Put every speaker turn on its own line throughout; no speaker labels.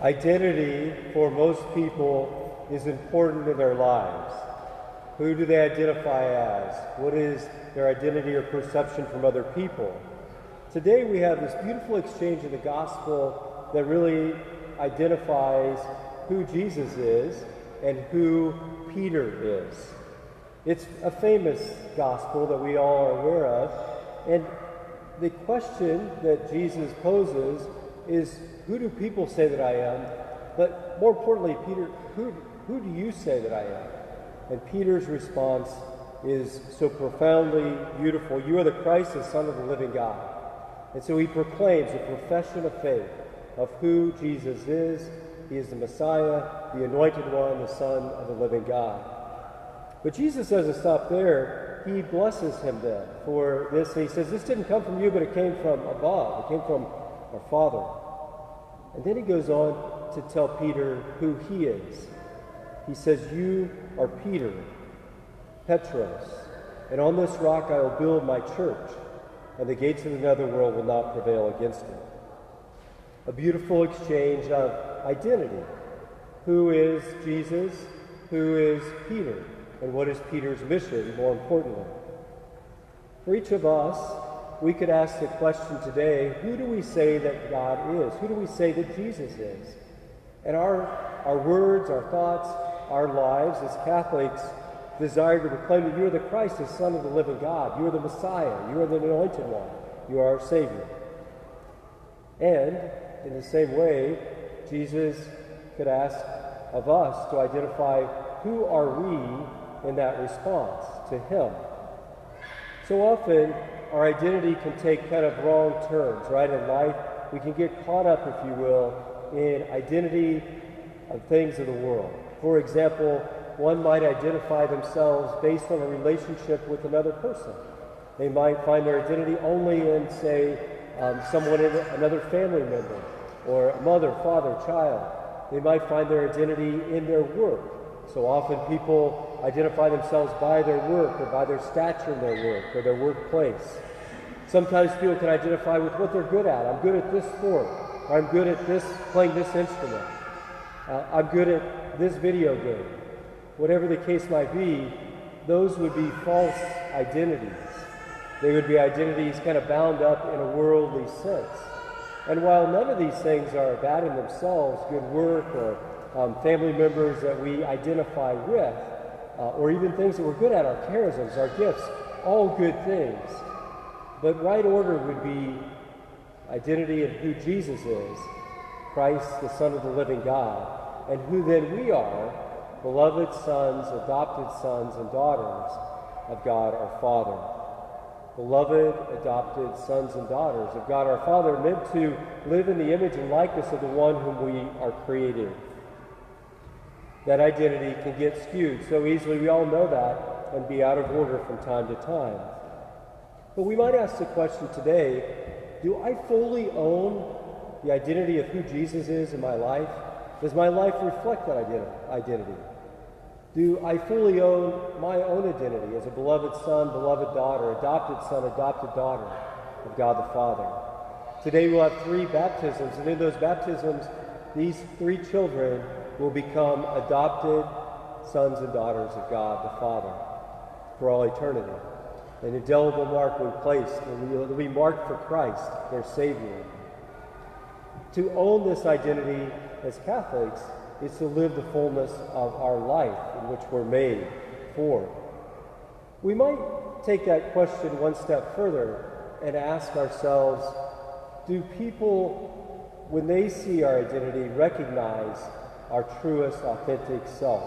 Identity, for most people, is important in their lives. Who do they identify as? What is their identity or perception from other people? Today we have this beautiful exchange in the gospel that really identifies who Jesus is and who Peter is. It's a famous gospel that we all are aware of, and the question that Jesus poses is, who do people say that I am? But more importantly, Peter, who do you say that I am? And Peter's response is so profoundly beautiful. You are the Christ, the Son of the living God. And so he proclaims a profession of faith of who Jesus is. He is the Messiah, the Anointed One, the Son of the living God. But Jesus doesn't stop there. He blesses him then for this. And he says, this didn't come from you, but it came from above. It came from our Father. And then he goes on to tell Peter who he is. He says, you are Peter, Petros, and on this rock I will build my church, and the gates of the netherworld will not prevail against it. A beautiful exchange of identity. Who is Jesus? Who is Peter? And what is Peter's mission, more importantly? For each of us, we could ask the question today, who do we say that God is? Who do we say that Jesus is? And our words, our thoughts, our lives as Catholics desire to proclaim that you are the Christ, the Son of the living God. You are the Messiah. You are the Anointed One. You are our Savior. And in the same way, Jesus could ask of us to identify who are we in that response to Him. So often, our identity can take kind of wrong turns, right, in life. We can get caught up, if you will, in identity of things of the world. For example, one might identify themselves based on a relationship with another person. They might find their identity only in, say, someone in another family member, or a mother, father, child. They might find their identity in their work. So often people identify themselves by their work, or by their stature in their work, or their workplace. Sometimes people can identify with what they're good at. I'm good at this sport, or I'm good at this, playing this instrument. I'm good at this video game. Whatever the case might be, those would be false identities. They would be identities kind of bound up in a worldly sense. And while none of these things are bad in themselves, good work or family members that we identify with, or even things that we're good at, our charisms, our gifts, all good things. But right order would be identity in who Jesus is, Christ, the Son of the living God, and who then we are, beloved sons, adopted sons and daughters of God our Father. Beloved, adopted sons and daughters of God our Father, meant to live in the image and likeness of the one whom we are created. That identity can get skewed so easily, we all know that, and be out of order from time to time. But we might ask the question today, do I fully own the identity of who Jesus is in my life? Does my life reflect that identity? Do I fully own my own identity as a beloved son, beloved daughter, adopted son, adopted daughter of God the Father? Today we'll have 3 baptisms, and in those baptisms, these 3 children will become adopted sons and daughters of God the Father for all eternity. An indelible mark will be placed, and they'll be marked for Christ, their Savior. To own this identity as Catholics is to live the fullness of our life in which we're made for. We might take that question one step further and ask ourselves, do people, when they see our identity, recognize our truest, authentic self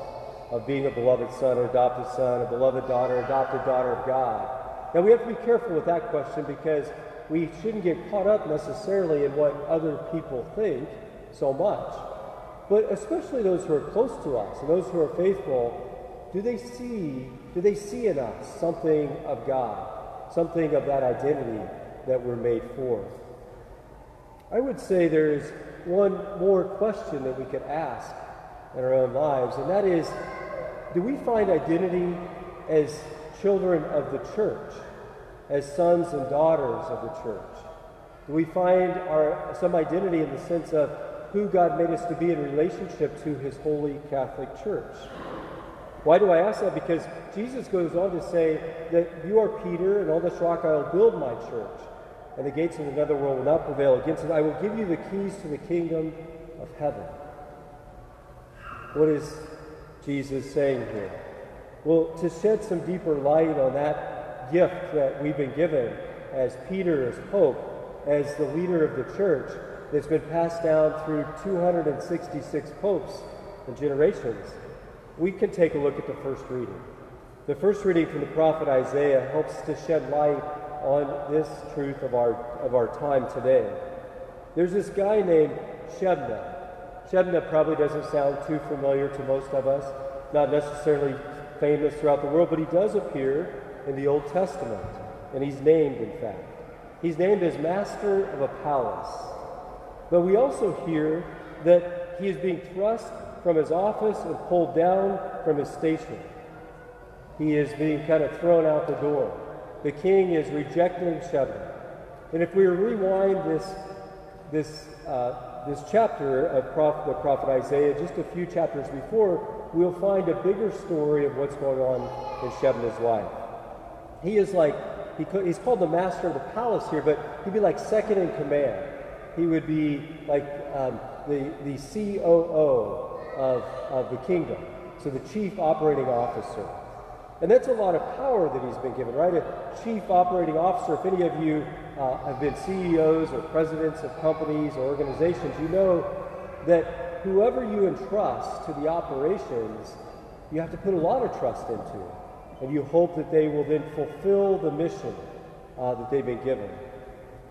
of being a beloved son, an adopted son, a beloved daughter, adopted daughter of God? Now we have to be careful with that question because we shouldn't get caught up necessarily in what other people think so much. But especially those who are close to us and those who are faithful, do they see in us something of God, something of that identity that we're made for? I would say there's one more question that we could ask in our own lives, and that is, do we find identity as children of the church, as sons and daughters of the church? Do we find some identity in the sense of who God made us to be in relationship to his holy Catholic Church. Why do I ask that? Because Jesus goes on to say that you are Peter, and on this rock I will build my church, and the gates of the netherworld will not prevail against it. I will give you the keys to the kingdom of heaven. What is Jesus saying here? Well, to shed some deeper light on that gift that we've been given as Peter, as Pope, as the leader of the church, that's been passed down through 266 popes and generations, we can take a look at the first reading. The first reading from the prophet Isaiah helps to shed light on this truth of our time today. There's this guy named Shebna. Shebna probably doesn't sound too familiar to most of us, not necessarily famous throughout the world, but he does appear in the Old Testament, and he's named, in fact. He's named as master of a palace. But we also hear that he is being thrust from his office and pulled down from his station. He is being kind of thrown out the door. The king is rejecting Shebna. And if we rewind this chapter of the prophet Isaiah, just a few chapters before, we'll find a bigger story of what's going on in Shebna's life. He is like, he's called the master of the palace here, but he'd be like second in command. He would be like the COO of the kingdom, so the chief operating officer. And that's a lot of power that he's been given, right? A chief operating officer, if any of you have been CEOs or presidents of companies or organizations, you know that whoever you entrust to the operations, you have to put a lot of trust into. And you hope that they will then fulfill the mission that they've been given.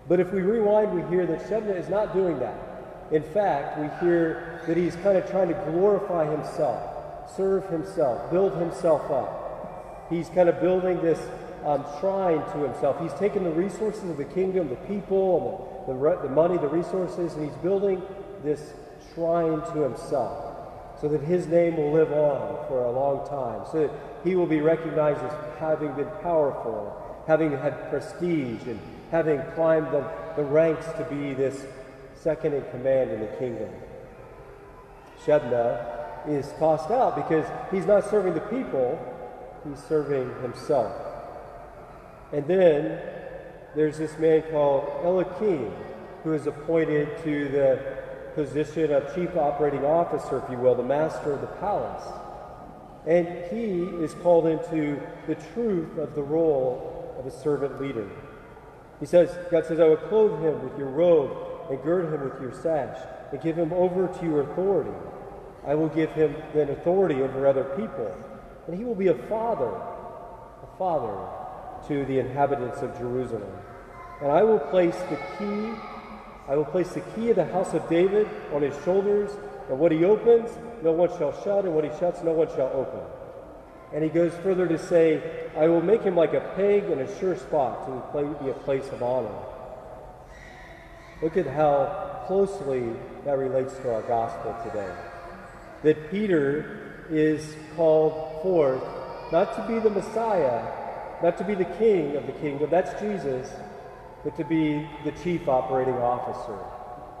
But if we rewind, we hear that Shebna is not doing that. In fact, we hear that he's kind of trying to glorify himself, serve himself, build himself up. He's kind of building this shrine to himself. He's taken the resources of the kingdom, the people, and the money, the resources, and he's building this shrine to himself so that his name will live on for a long time, so that he will be recognized as having been powerful, having had prestige, and having climbed the ranks to be this second in command in the kingdom. Shebna is tossed out because he's not serving the people, he's serving himself. And then there's this man called Eliakim, who is appointed to the position of chief operating officer, if you will, the master of the palace. And he is called into the truth of the role of a servant leader. He says, God says, I will clothe him with your robe and gird him with your sash and give him over to your authority. I will give him then authority over other people. And he will be a father to the inhabitants of Jerusalem. And I will place the key of the house of David on his shoulders, and what he opens, no one shall shut, and what he shuts, no one shall open. And he goes further to say, I will make him like a peg in a sure spot to be a place of honor. Look at how closely that relates to our gospel today. That Peter is called forth not to be the Messiah, not to be the king of the kingdom, that's Jesus, but to be the chief operating officer.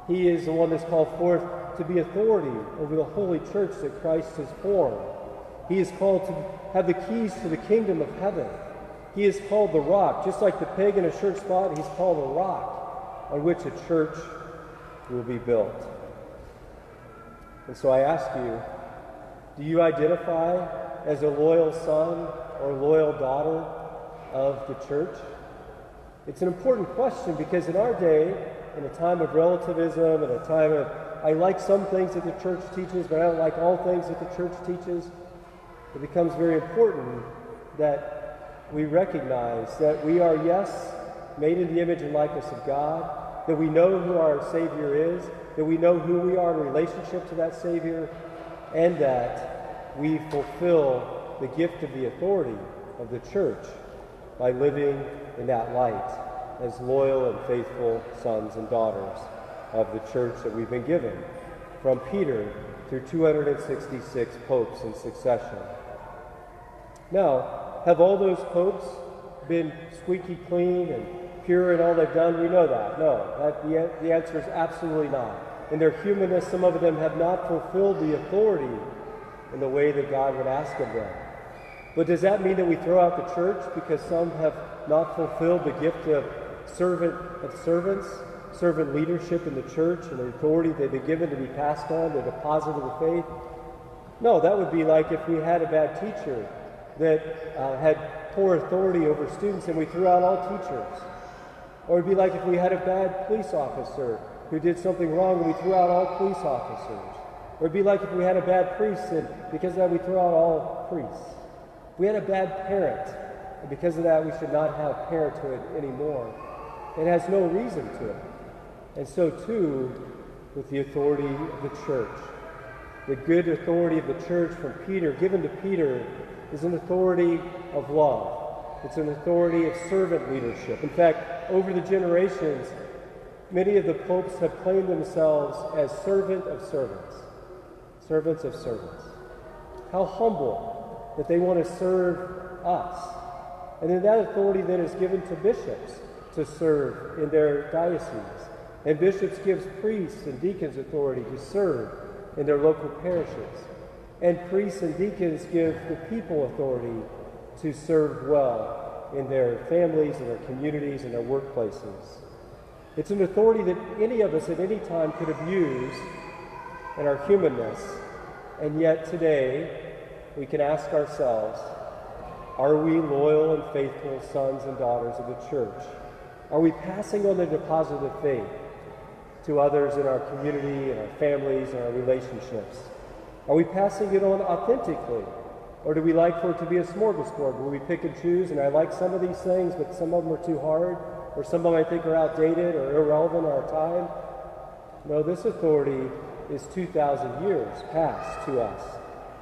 He is the one that's called forth to be authority over the holy church that Christ has formed. He is called to have the keys to the kingdom of heaven. He is called the rock. Just like the peg in a sure spot, he's called a rock on which a church will be built. And so I ask you, do you identify as a loyal son or loyal daughter of the church? It's an important question because in our day, in a time of relativism, in a time of, I like some things that the church teaches, but I don't like all things that the church teaches, it becomes very important that we recognize that we are, yes, made in the image and likeness of God, that we know who our Savior is, that we know who we are in relationship to that Savior, and that we fulfill the gift of the authority of the church by living in that light as loyal and faithful sons and daughters of the church that we've been given from Peter through 266 popes in succession. Now, have all those popes been squeaky clean and pure in all they've done? We know that. No, the answer is absolutely not. in their humanness, some of them have not fulfilled the authority in the way that God would ask of them. But does that mean that we throw out the church because some have not fulfilled the gift of servant leadership in the church and the authority they've been given to be passed on, the deposit of the faith? No, that would be like if we had a bad teacher that had poor authority over students and we threw out all teachers. Or it'd be like if we had a bad police officer who did something wrong and we threw out all police officers. Or it'd be like if we had a bad priest and because of that we threw out all priests. If we had a bad parent and because of that we should not have parenthood anymore. It has no reason to it. And so too with the authority of the church. The good authority of the church from Peter, given to Peter, is an authority of love. It's an authority of servant leadership. In fact, over the generations, many of the popes have claimed themselves as servant of servants. Servants of servants. How humble that they want to serve us. And then that authority then is given to bishops to serve in their dioceses. And bishops gives priests and deacons authority to serve in their local parishes. And priests and deacons give the people authority to serve well in their families, in their communities, in their workplaces. It's an authority that any of us at any time could abuse in our humanness. And yet today, we can ask ourselves, are we loyal and faithful sons and daughters of the church? Are we passing on the deposit of faith to others in our community, in our families, in our relationships? Are we passing it on authentically? Or do we like for it to be a smorgasbord where we pick and choose, and I like some of these things, but some of them are too hard, or some of them I think are outdated or irrelevant in our time? No, this authority is 2,000 years past to us,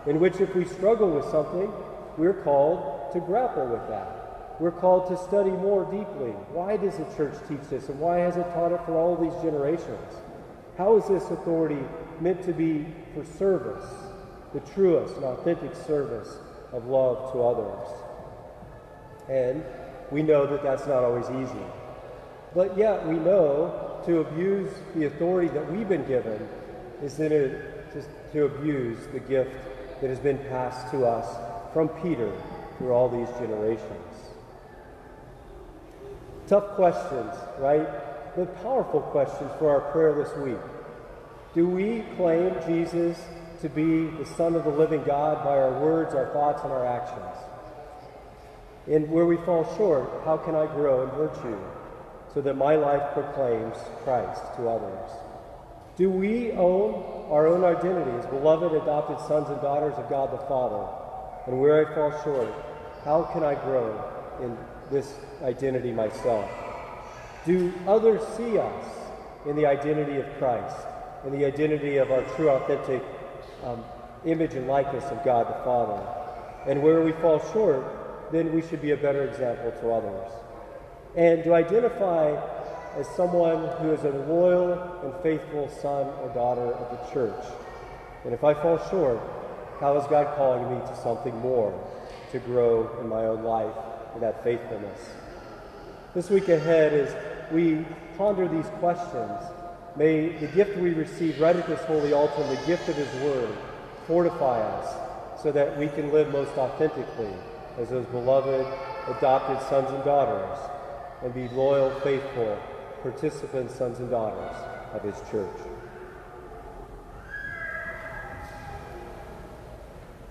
in which if we struggle with something, we're called to grapple with that. We're called to study more deeply. Why does the church teach this, and why has it taught it for all these generations? How is this authority meant to be for service, the truest and authentic service of love to others? And we know that that's not always easy. But yet we know to abuse the authority that we've been given is then to abuse the gift that has been passed to us from Peter through all these generations. Tough questions, right? But powerful questions for our prayer this week. Do we claim Jesus to be the Son of the living God by our words, our thoughts, and our actions? And where we fall short, how can I grow in virtue so that my life proclaims Christ to others? Do we own our own identity as beloved adopted sons and daughters of God the Father? And where I fall short, how can I grow in this identity myself? Do others see us in the identity of Christ, in the identity of our true authentic image and likeness of God the Father? And where we fall short, then we should be a better example to others. And to identify as someone who is a loyal and faithful son or daughter of the church. And if I fall short, how is God calling me to something more to grow in my own life in that faithfulness? This week ahead, as we ponder these questions, may the gift we receive right at this holy altar, the gift of His Word, fortify us so that we can live most authentically as those beloved, adopted sons and daughters, and be loyal, faithful, participant sons and daughters of His church.